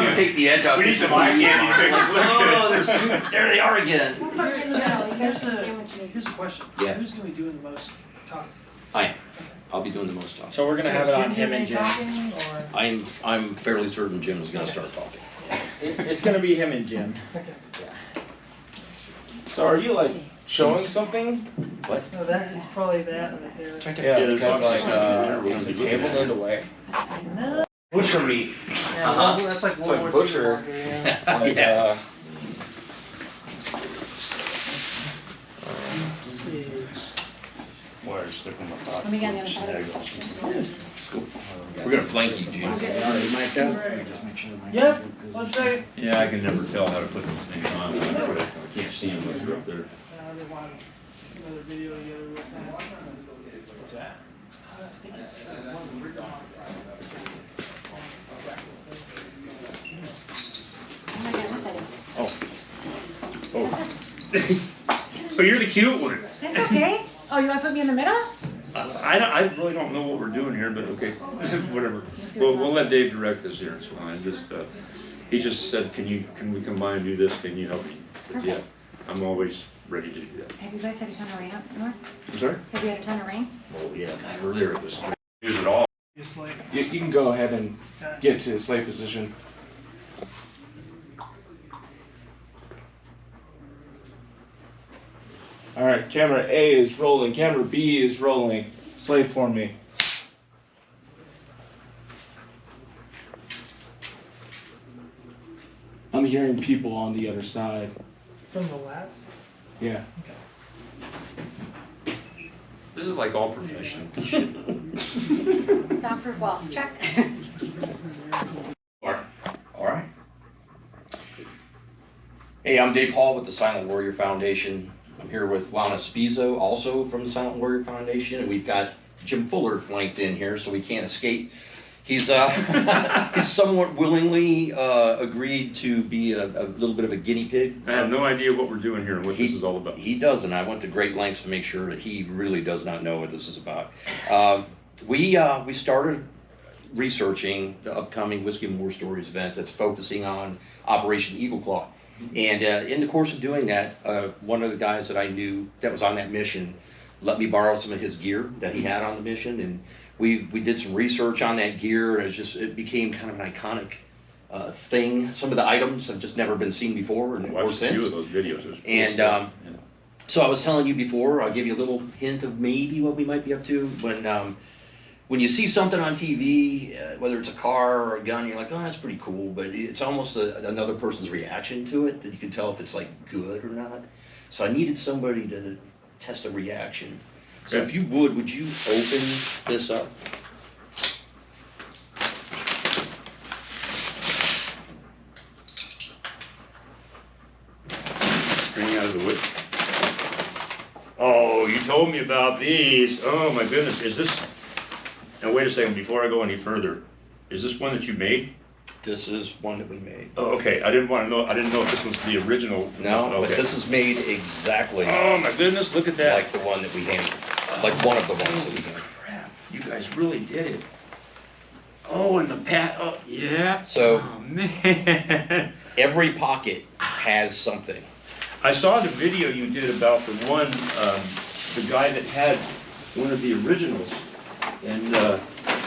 gonna take the edge off. We need some eye candy pictures. Oh, there's two. There they are again. Here's a question. Yeah. Who's gonna be doing the most talking? I am. I'll be doing the most talking. So we're gonna have it on him and Jim. I'm fairly certain Jim is gonna start talking. It's gonna be him and Jim. Okay. So are you like showing something? What? No, that, it's probably that right there. Yeah, there's because like, options. is the table in the way? No. Butcher meat. Yeah, well, that's like It's World like War II butcher. bunker, yeah. Like, Yeah. Let's see. Wire stick in my pocket. Let me get on the other side. There you go. We're gonna flank you, Jim. Yep, let's say. Yeah, I can never tell how to put those things on. I can't see them when they're up there. They want another video together real fast. What's that? I think it's one of the written on. Oh my God, this side. Oh, you're the cute one. That's okay. Oh, you want to put me in the middle? I really don't know what we're doing here, but okay, whatever. We'll let Dave direct this here, it's fine. He just said, can we come by and do this? Can you help me? But yeah, I'm always ready to do that. Have you guys had a ton of rain up north? I'm sorry? Have you had a ton of rain? Oh, yeah, earlier it was, use it all. Just like. You can go ahead and get to sleigh position. All right, camera A is rolling, camera B is rolling. Sleigh for me. I'm hearing people on the other side. From the labs? Yeah. This is like all professional shit. Soundproof walls, check. All right. Hey, I'm Dave Hall with the Silent Warrior Foundation. I'm here with Lona Spisso, also from the Silent Warrior Foundation, and we've got Jim Fuller flanked in here, so we can't escape. He's he's somewhat willingly agreed to be a little bit of a guinea pig. I have no idea what we're doing here and what this is all about. He doesn't. I went to great lengths to make sure that he really does not know what this is about. We started researching the upcoming Whiskey and War Stories event that's focusing on Operation Eagle Claw. And in the course of doing that, one of the guys that I knew that was on that mission let me borrow some of his gear that he had on the mission, and we did some research on that gear, and it became kind of an iconic thing. Some of the items have just never been seen before or since. A few of those videos. It was cool And stuff. so I was telling you before, I'll give you a little hint of maybe what we might be up to when you see something on TV, whether it's a car or a gun, you're like, oh, that's pretty cool, but it's almost another person's reaction to it that you can tell if it's like good or not. So I needed somebody to test a reaction. So if you would you open this up? String out of the wood. Oh, you told me about these. Oh my goodness, is this? Now wait a second, before I go any further, is this one that you made? This is one that we made. Oh, okay, I didn't know if this was the original. No, okay. but this is made exactly Oh my goodness, look at that. like the one that we handed. Like one of the ones that we handed. Crap, you guys really did it. Oh, and the oh, yeah. So Oh man. every pocket has something. I saw the video you did about the one, the guy that had one of the originals. And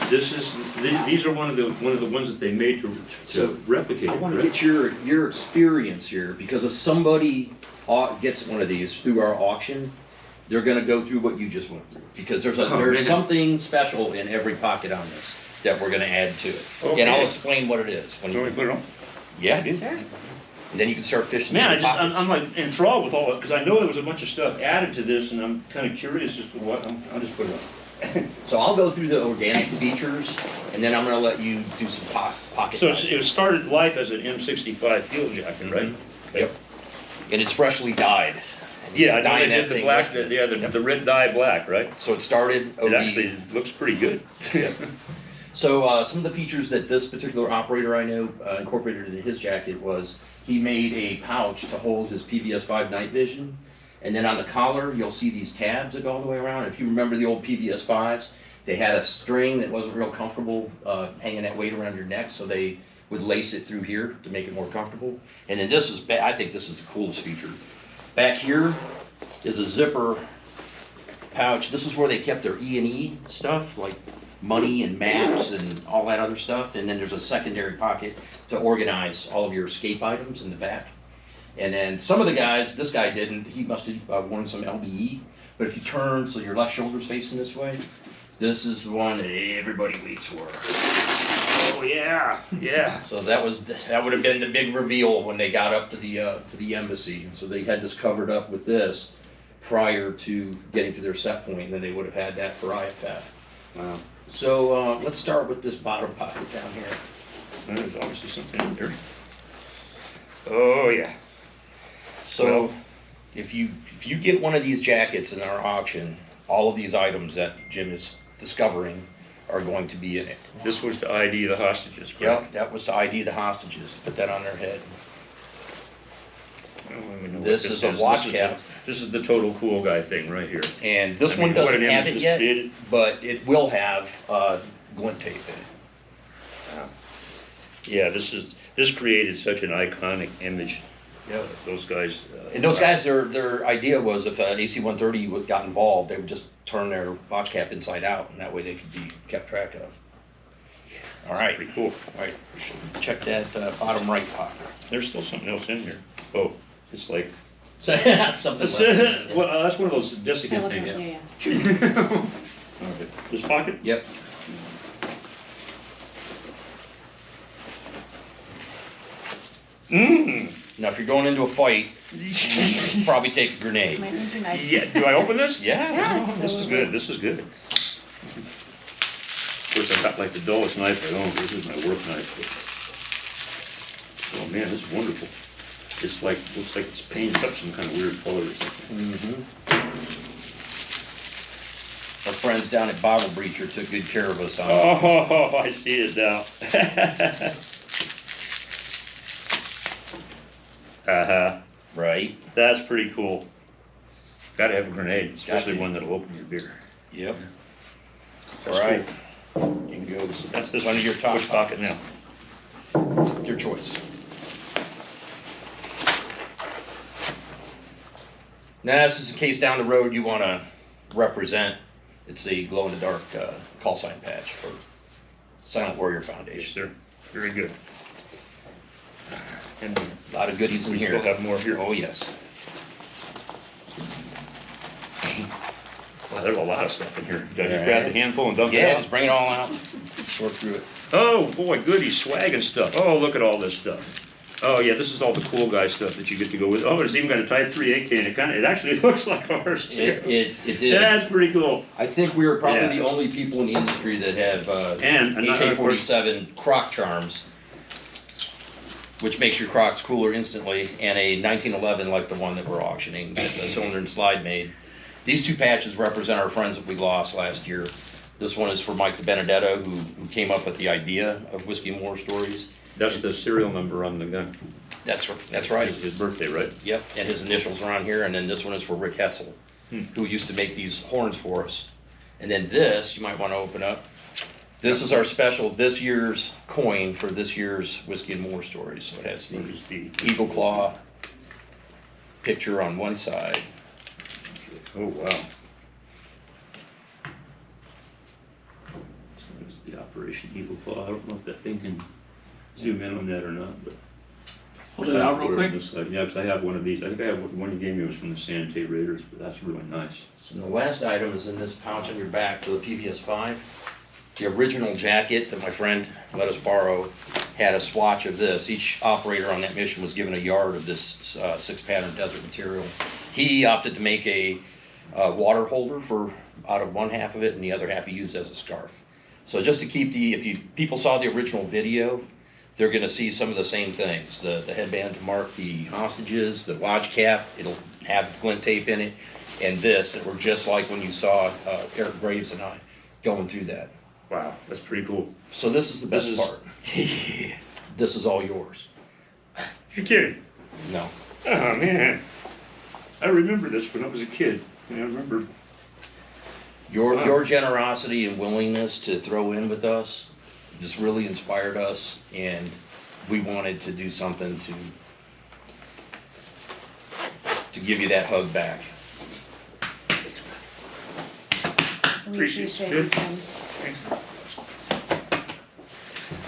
these are one of the ones that they made to replicate. I want to correct? get your experience here, because if somebody gets one of these through our auction, they're going to go through what you just went through, because there's man. something special in every pocket on this that we're going to add to it. Okay. And I'll explain what it is when Can we put it on? Yeah, dude. Sure. And then you can start fishing. Man, in the pockets. I'm like enthralled with all it, because I know there was a bunch of stuff added to this, and I'm kind of curious as to what. I'll just put it on. So I'll go through the organic features, and then I'm going to let you do some pocket. So it started life as an M65 field jacket, right? Mm-hmm. Yep. And it's freshly dyed. And Yeah, I know dyeing they that did the thing black, with- the red dye black, right? So it started. It actually looks pretty good. So some of the features that this particular operator I know incorporated into his jacket was he made a pouch to hold his PVS-5 night vision. And then on the collar, you'll see these tabs that go all the way around. If you remember the old PVS-5s, they had a string that wasn't real comfortable hanging that weight around your neck, so we would lace it through here to make it more comfortable. And then this is, I think this is the coolest feature. Back here is a zipper pouch. This is where they kept their E&E stuff, like money and maps and all that other stuff. And then there's a secondary pocket to organize all of your escape items in the back. And then some of the guys, this guy didn't, he must have worn some LBE. But if you turn so your left shoulder's facing this way, this is the one that everybody waits for. Oh, yeah, yeah. So that would have been the big reveal when they got up to the embassy. So they had this covered up with this prior to getting to their set point, and then they would have had that for IFF. Wow. So let's start with this bottom pocket down here. There's obviously something in there. Oh, yeah. So Well- if you get one of these jackets in our auction, all of these items that Jim is discovering are going to be in it. This was to ID the hostages, correct? Yep, that was to ID the hostages, put that on their head. I don't even know what This is a is. watch This is cap. This is the total cool guy thing right here. And this I mean, one what doesn't an have image it this yet, created. but it will have glint tape in it. Wow. Yeah, this created such an iconic image. Yep. Those guys. And those guys, their idea was if AC-130 got involved, they would just turn their watch cap inside out, and that way they could be kept track of. All right, Pretty cool. all right, check that bottom right pocket. There's still something else in here. Oh, it's like, Something that's, left in it. well, that's one of those desiccant Silicone, things. yeah. Okay. This pocket? Yep. Mmm. Now, if you're going into a fight, you probably take a grenade. Might need your knife. Yeah, do I open this? Yeah. Yeah, Oh, this is good, this is good. Of course, I got like the dullest knife I own. This is my work knife. Oh man, this is wonderful. It's like, looks like it's painted up some kind of weird color or something. Mm-hmm. Our friends down at Bottle Breacher took good care of us on it. Oh, I see it now. Uh-huh, Right? that's pretty cool. Gotta have a grenade, especially Gotcha. one that'll open your beer. Yep. That's All right. You can go, That's this one of your top which pocket now? your choice. Now, this is in case down the road you want to represent. It's a glow-in-the-dark call sign patch for Silent Warrior Yes, Foundation. sir. Very good. And A lot of goodies in we here. still have more here. Oh, yes. Wow, there's a lot of stuff in here. Did I just All grab right. the handful and dump it Yeah, out? just bring it all out. Sort through it. Oh, boy, goody, swag and stuff. Oh, look at all this stuff. Oh, yeah, this is all the cool guy stuff that you get to go with. Oh, it's even got a Type 3 AK, and it actually looks like ours, too. It did. That's pretty cool. I think we were probably Yeah. the only people in the industry that have And another, of course- AK-47 Croc charms, which makes your Crocs cooler instantly, and a 1911 like the one that we're auctioning that the Cylinder and Slide made. These two patches represent our friends that we lost last year. This one is for Mike DiBenedetto, who came up with the idea of Whiskey and War Stories. That's the serial number on the gun. That's right. His birthday, right? Yep, and his initials are on here, and then this one is for Rick Hetzel, Hmm. who used to make these horns for us. And then this, you might want to open up. This is our special, this year's coin for this year's Whiskey and War Stories. So it has the Where's the Eagle Claw picture on one side. Oh, wow. So there's the Operation Eagle Claw. I don't know if that thing can zoom in on that or not, but. Hold it out real Put it on quick. this side. Yeah, because I have one of these. I think I have one you gave me was from the San Tay Raiders, but that's really nice. So the last item is in this pouch on your back for the PVS-5. The original jacket that my friend let us borrow had a swatch of this. Each operator on that mission was given a yard of this 6-pattern desert material. He opted to make a water holder for out of one half of it, and the other half he used as a scarf. So just to keep people saw the original video, they're gonna see some of the same things. The headband to mark the hostages, the watch cap, it'll have glint tape in it, and this, that were just like when you saw Eric Graves and I going through that. Wow, that's pretty cool. So this is the best This is- part. This is all yours. You're kidding. No. Oh, man. I remember this when I was a kid. I remember. Wow. Your generosity and willingness to throw in with us just really inspired us, and we wanted to do something to give you that hug back. We Appreciate appreciate it. it, Jim. Thanks.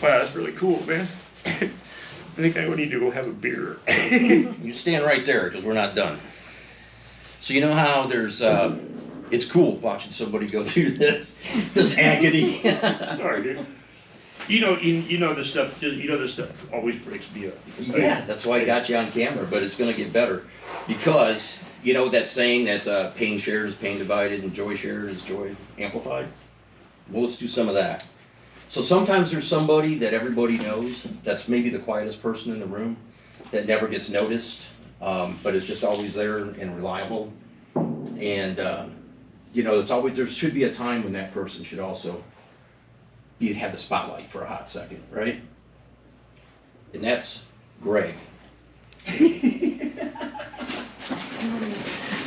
Wow, that's really cool, man. I think I need to go have a beer. You stand right there, because we're not done. So you know how there's, it's cool watching somebody go through this agony. Sorry, dude. You know this stuff. This stuff always breaks me up. Yeah, that's why I got you on camera, but it's gonna get better. Because, you know that saying that pain shared is pain divided and joy shared is joy amplified? Well, let's do some of that. So sometimes there's somebody that everybody knows, that's maybe the quietest person in the room, that never gets noticed, but is just always there and reliable. And, you know, it's always, there should be a time when that person should also have the spotlight for a hot second, right? And that's Greg.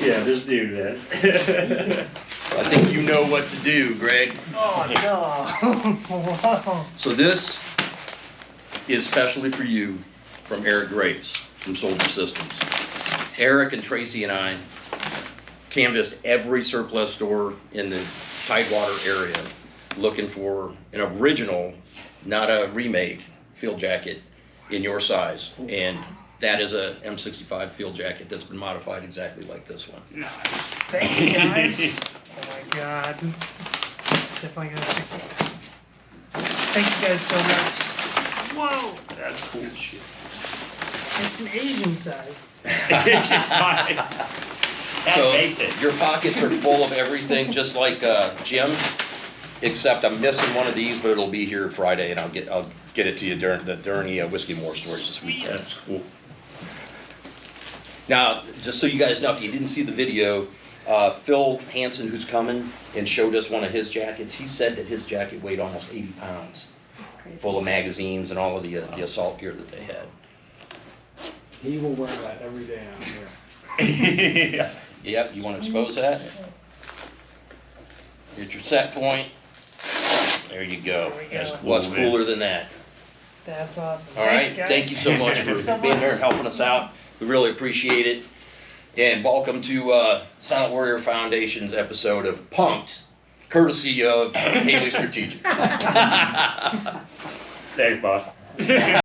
Yeah, this dude, man. I think you know what to do, Greg. Oh, no. So this is specially for you from Eric Graves from Soldier Systems. Eric and Tracy and I canvassed every surplus store in the Tidewater area looking for an original, not a remade, field jacket in your size. And that is a M65 field jacket that's been modified exactly like this one. Nice. Thanks, guys. Oh my god. Definitely gonna check this out. Thank you guys so much. Whoa! That's cool shit. It's an Asian size. It's fine. That So makes it. your pockets are full of everything, just like Jim, except I'm missing one of these, but it'll be here Friday, and I'll get it to you during the Whiskey More Stories this weekend. That's cool. Now, just so you guys know, if you didn't see the video, Phil Hansen, who's coming and showed us one of his jackets, he said that his jacket weighed almost 80 pounds, That's crazy. full of magazines and all of the assault gear that they had. He will wear that every day out here. Yeah. Yep, you want to expose that? Here's your set point. There you go. There we That's go. cool. What's cooler than that? That's awesome. All right, Thanks, guys. thank you so much for Thanks so being much. there and helping us out. We really appreciate it. And welcome to Silent Warrior Foundation's episode of Punked, courtesy of Haley Strategic. Thanks, boss.